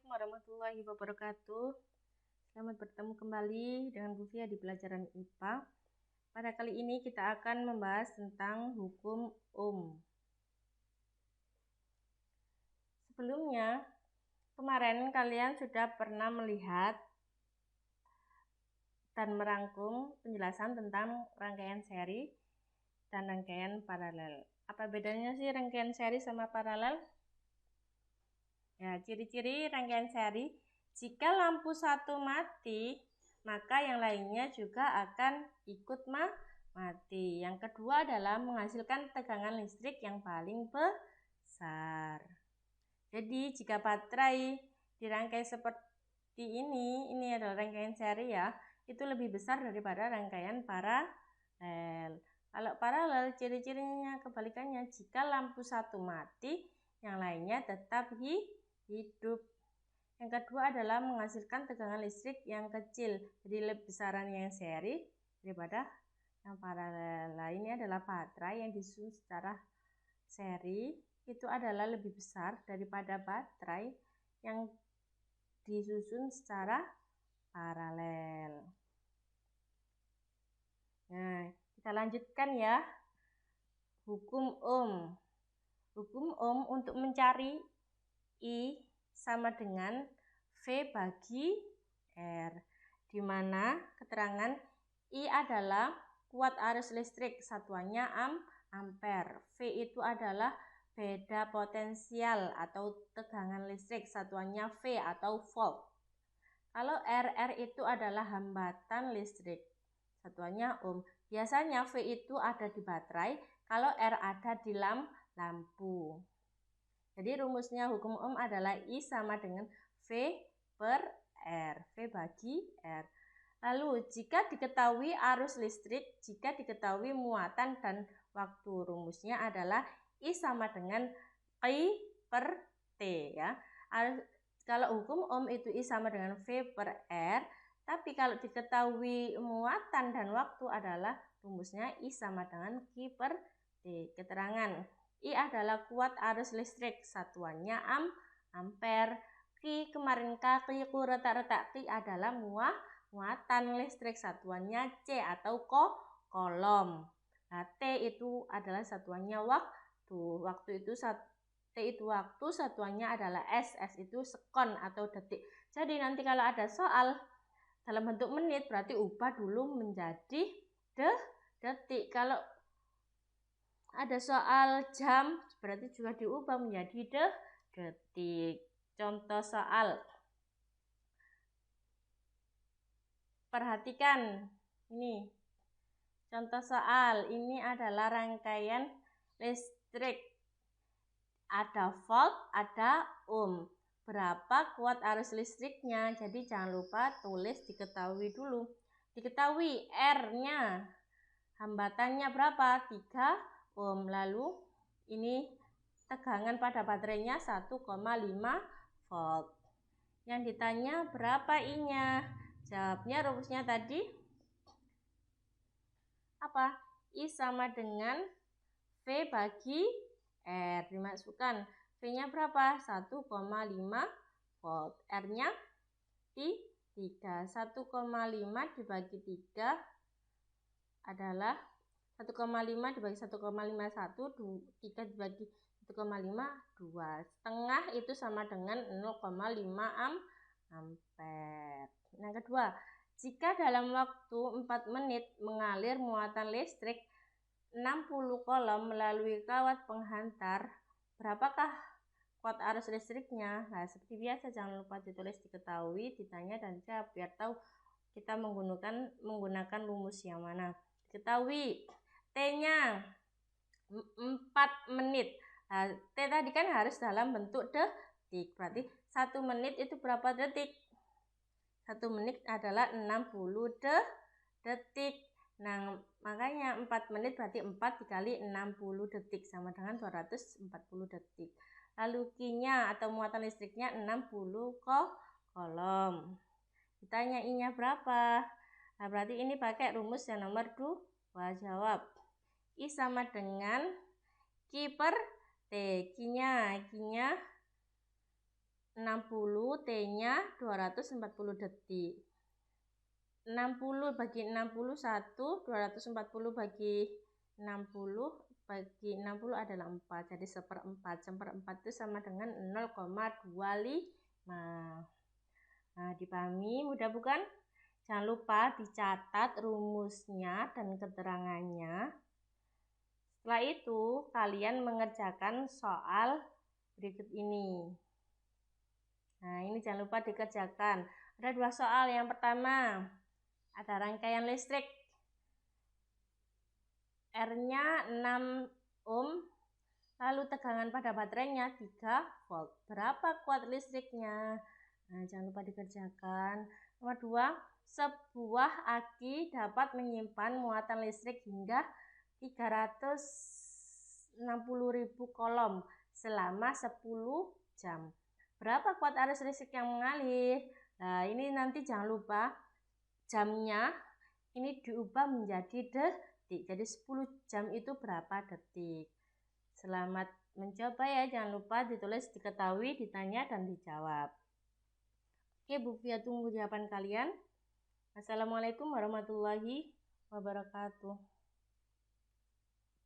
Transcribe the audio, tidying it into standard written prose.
Assalamualaikum warahmatullahi wabarakatuh. Selamat bertemu kembali dengan Bu Fia di pelajaran IPA. Pada kali ini kita akan membahas tentang hukum Sebelumnya, kemarin kalian sudah pernah melihat dan merangkum penjelasan tentang rangkaian seri dan rangkaian paralel. Apa bedanya sih rangkaian seri sama paralel? Ya, ciri-ciri rangkaian seri, jika lampu satu mati, maka yang lainnya juga akan ikut mati. Yang kedua adalah menghasilkan tegangan listrik yang paling besar. Jadi jika baterai dirangkai seperti ini adalah rangkaian seri ya, itu lebih besar daripada rangkaian paralel. Kalau paralel ciri-cirinya kebalikannya, jika lampu satu mati, yang lainnya tetap hidup. Yang kedua adalah menghasilkan tegangan listrik yang kecil, jadi lebih besaran yang seri daripada yang paralel. Nah, ini adalah baterai yang disusun secara seri itu adalah lebih besar daripada baterai yang disusun secara paralel. Nah, kita lanjutkan ya. Hukum Ohm. Hukum Ohm untuk mencari I sama dengan V bagi R, di mana keterangan I adalah kuat arus listrik, satuannya ampere. V itu adalah beda potensial atau tegangan listrik, satuannya V atau volt. Kalau R itu adalah hambatan listrik, satuannya ohm. Biasanya V itu ada di baterai, kalau R ada di lampu. Jadi rumusnya hukum Ohm adalah I sama dengan V per R, V bagi R. Lalu jika diketahui arus listrik, jika diketahui muatan dan waktu, rumusnya adalah I sama dengan I per T ya. Kalau hukum Ohm itu I sama dengan V per R, tapi kalau diketahui muatan dan waktu adalah rumusnya I sama dengan Q per T. Keterangan I adalah kuat arus listrik, satuannya ampere. Q kemarin Q retak-retak Q adalah muatan listrik, satuannya C atau kolom. Nah, T itu adalah satuannya waktu. T itu waktu, satuannya adalah S itu sekon atau detik. Jadi nanti kalau ada soal dalam bentuk menit berarti ubah dulu menjadi detik. Kalau ada soal jam berarti juga diubah menjadi detik. Contoh soal. Perhatikan ini. Contoh soal, ini adalah rangkaian listrik. Ada volt, ada ohm. Berapa kuat arus listriknya? Jadi jangan lupa tulis diketahui dulu. Diketahui R-nya. Hambatannya berapa? 3 ohm. Lalu ini tegangan pada baterainya 1,5 volt. Yang ditanya berapa I-nya? Jawabnya rumusnya tadi apa? I sama dengan V bagi R. Dimasukkan. V-nya berapa? 1,5 volt. R-nya 3. 1,5 dibagi 3 adalah 1,5 dibagi 1,51, 3 dibagi 1,5, 2. Setengah itu sama dengan 0,5 ampere. Yang kedua, jika dalam waktu 4 menit mengalir muatan listrik 60 kolom melalui kawat penghantar, berapakah kuat arus listriknya? Nah, seperti biasa jangan lupa ditulis diketahui, ditanya dan jawab biar tahu kita menggunakan rumus yang mana. Diketahui T-nya 4 menit. Nah, T tadi kan harus dalam bentuk detik. Berarti 1 menit itu berapa detik? 1 menit adalah 60 detik. Nah, makanya 4 menit berarti 4 dikali 60 detik sama dengan 240 detik. Lalu Q-nya atau muatan listriknya 60 kolom. Ditanya I-nya berapa? Nah, berarti ini pakai rumus yang nomor 2. Jawab. I sama dengan Q per T. Q-nya 60 60, T-nya 240 detik. 60 bagi 60 1, 240 bagi 60 adalah 4, jadi seperempat. Seperempat itu sama dengan 0,25. Nah, dipahami mudah bukan? Jangan lupa dicatat rumusnya dan keterangannya. Setelah itu, kalian mengerjakan soal berikut ini. Nah, ini jangan lupa dikerjakan. Ada 2 soal. Yang pertama, ada rangkaian listrik. R-nya 6 ohm, lalu tegangan pada baterainya 3 volt. Berapa kuat listriknya? Nah, jangan lupa dikerjakan. Nomor 2, sebuah aki dapat menyimpan muatan listrik hingga 360.000 kolom selama 10 jam. Berapa kuat arus listrik yang mengalir? Nah, ini nanti jangan lupa jamnya ini diubah menjadi detik. Jadi 10 jam itu berapa detik? Selamat mencoba ya, jangan lupa ditulis, diketahui, ditanya, dan dijawab. Oke, Bu Fia tunggu jawaban kalian. Assalamualaikum warahmatullahi wabarakatuh.